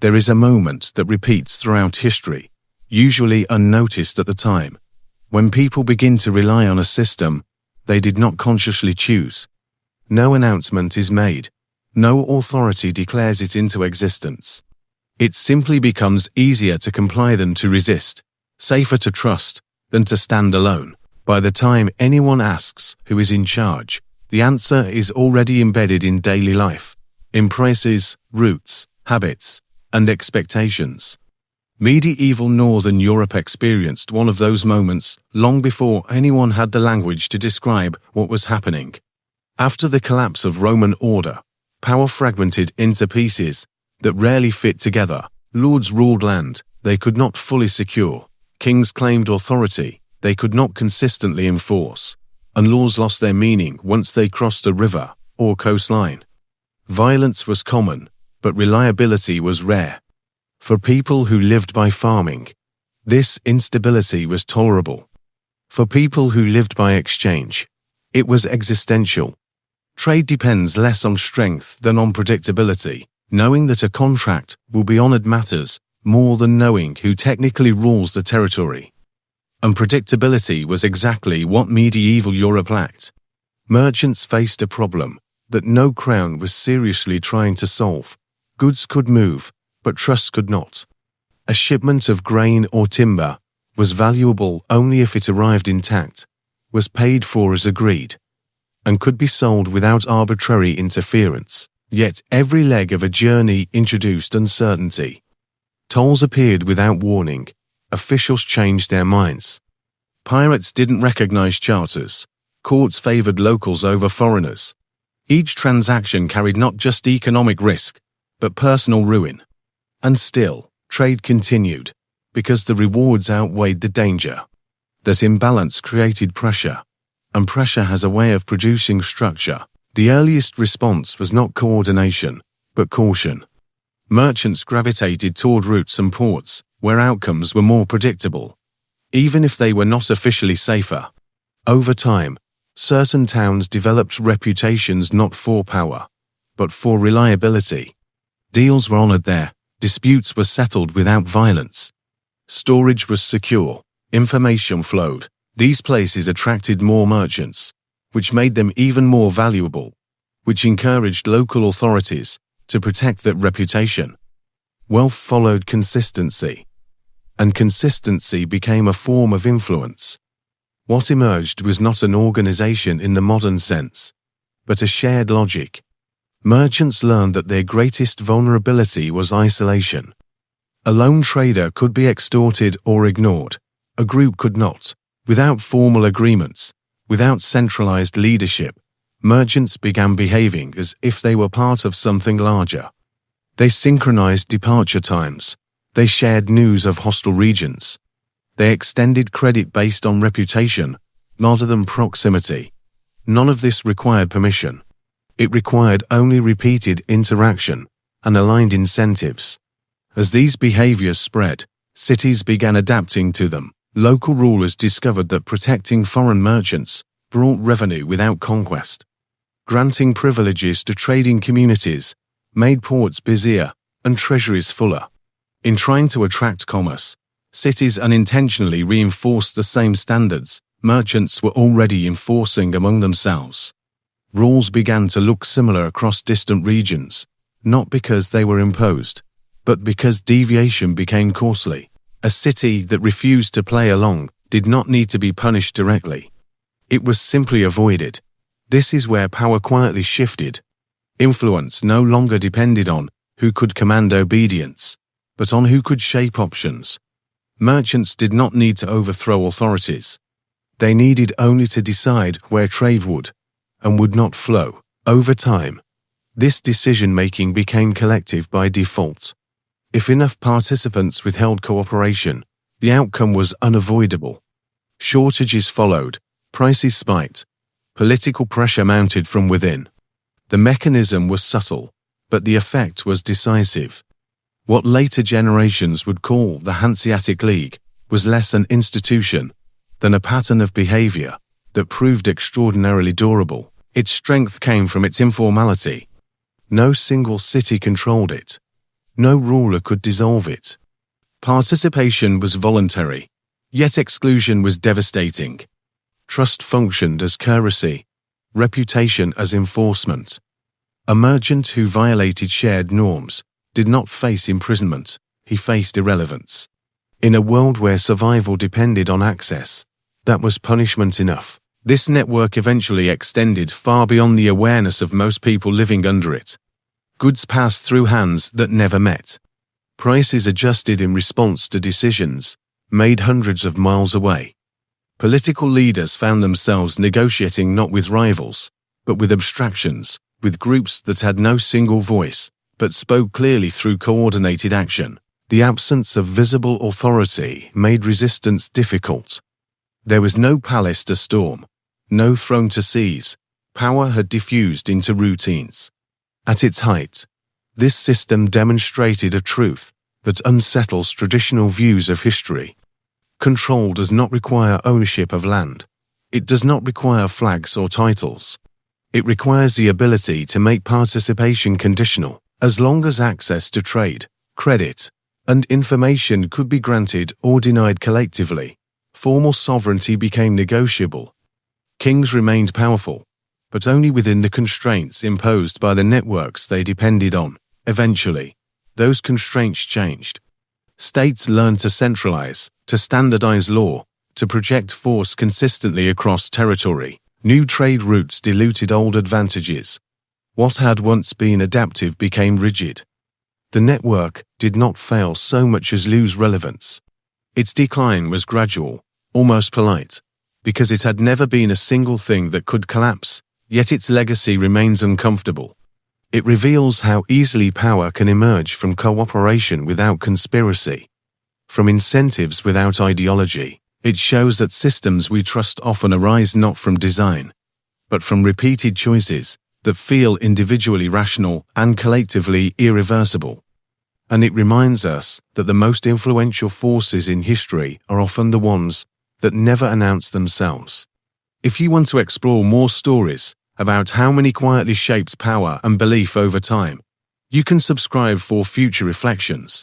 There is a moment that repeats throughout history, usually unnoticed at the time, when people begin to rely on a system they did not consciously choose. No announcement is made, no authority declares it into existence. It simply becomes easier to comply than to resist, safer to trust than to stand alone. By the time anyone asks who is in charge, the answer is already embedded in daily life, in prices, routes, habits, and expectations. Medieval Northern Europe experienced one of those moments long before anyone had the language to describe what was happening. After the collapse of Roman order, power fragmented into pieces that rarely fit together. Lords ruled land they could not fully secure, kings claimed authority they could not consistently enforce, and laws lost their meaning once they crossed a river or coastline. Violence was common, but reliability was rare. For people who lived by farming, this instability was tolerable. For people who lived by exchange, it was existential. Trade depends less on strength than on predictability. Knowing that a contract will be honored matters more than knowing who technically rules the territory. Unpredictability was exactly what medieval Europe lacked. Merchants faced a problem that no crown was seriously trying to solve. Goods could move, but trust could not. A shipment of grain or timber was valuable only if it arrived intact, was paid for as agreed, and could be sold without arbitrary interference. Yet every leg of a journey introduced uncertainty. Tolls appeared without warning. Officials changed their minds. Pirates didn't recognize charters. Courts favored locals over foreigners. Each transaction carried not just economic risk, but personal ruin. And still, trade continued, because the rewards outweighed the danger. That imbalance created pressure, and pressure has a way of producing structure. The earliest response was not coordination, but caution. Merchants gravitated toward routes and ports where outcomes were more predictable, even if they were not officially safer. Over time, certain towns developed reputations not for power, but for reliability. Deals were honored there, disputes were settled without violence. Storage was secure, information flowed. These places attracted more merchants, which made them even more valuable, which encouraged local authorities to protect that reputation. Wealth followed consistency, and consistency became a form of influence. What emerged was not an organization in the modern sense, but a shared logic. Merchants learned that their greatest vulnerability was isolation. A lone trader could be extorted or ignored. A group could not. Without formal agreements, without centralized leadership, merchants began behaving as if they were part of something larger. They synchronized departure times. They shared news of hostile regions. They extended credit based on reputation rather than proximity. None of this required permission. It required only repeated interaction and aligned incentives. As these behaviors spread, cities began adapting to them. Local rulers discovered that protecting foreign merchants brought revenue without conquest. Granting privileges to trading communities made ports busier and treasuries fuller. In trying to attract commerce, cities unintentionally reinforced the same standards merchants were already enforcing among themselves. Rules began to look similar across distant regions, not because they were imposed, but because deviation became costly. A city that refused to play along did not need to be punished directly. It was simply avoided. This is where power quietly shifted. Influence no longer depended on who could command obedience, but on who could shape options. Merchants did not need to overthrow authorities. They needed only to decide where trade would and would not flow. Over time, this decision-making became collective by default. If enough participants withheld cooperation, the outcome was unavoidable. Shortages followed, prices spiked, political pressure mounted from within. The mechanism was subtle, but the effect was decisive. What later generations would call the Hanseatic League was less an institution than a pattern of behavior that proved extraordinarily durable. Its strength came from its informality. No single city controlled it. No ruler could dissolve it. Participation was voluntary, yet exclusion was devastating. Trust functioned as currency, reputation as enforcement. A merchant who violated shared norms did not face imprisonment, he faced irrelevance. In a world where survival depended on access, that was punishment enough. This network eventually extended far beyond the awareness of most people living under it. Goods passed through hands that never met. Prices adjusted in response to decisions made hundreds of miles away. Political leaders found themselves negotiating not with rivals, but with abstractions, with groups that had no single voice, but spoke clearly through coordinated action. The absence of visible authority made resistance difficult. There was no palace to storm, no throne to seize. Power had diffused into routines. At its height, this system demonstrated a truth that unsettles traditional views of history. Control does not require ownership of land. It does not require flags or titles. It requires the ability to make participation conditional, as long as access to trade, credit, and information could be granted or denied collectively. Formal sovereignty became negotiable. Kings remained powerful, but only within the constraints imposed by the networks they depended on. Eventually, those constraints changed. States learned to centralize, to standardize law, to project force consistently across territory. New trade routes diluted old advantages. What had once been adaptive became rigid. The network did not fail so much as lose relevance. Its decline was gradual, almost polite, because it had never been a single thing that could collapse, yet its legacy remains uncomfortable. It reveals how easily power can emerge from cooperation without conspiracy, from incentives without ideology. It shows that systems we trust often arise not from design, but from repeated choices that feel individually rational and collectively irreversible. And it reminds us that the most influential forces in history are often the ones that never announce themselves. If you want to explore more stories about how money quietly shaped power and belief over time, you can subscribe for future reflections.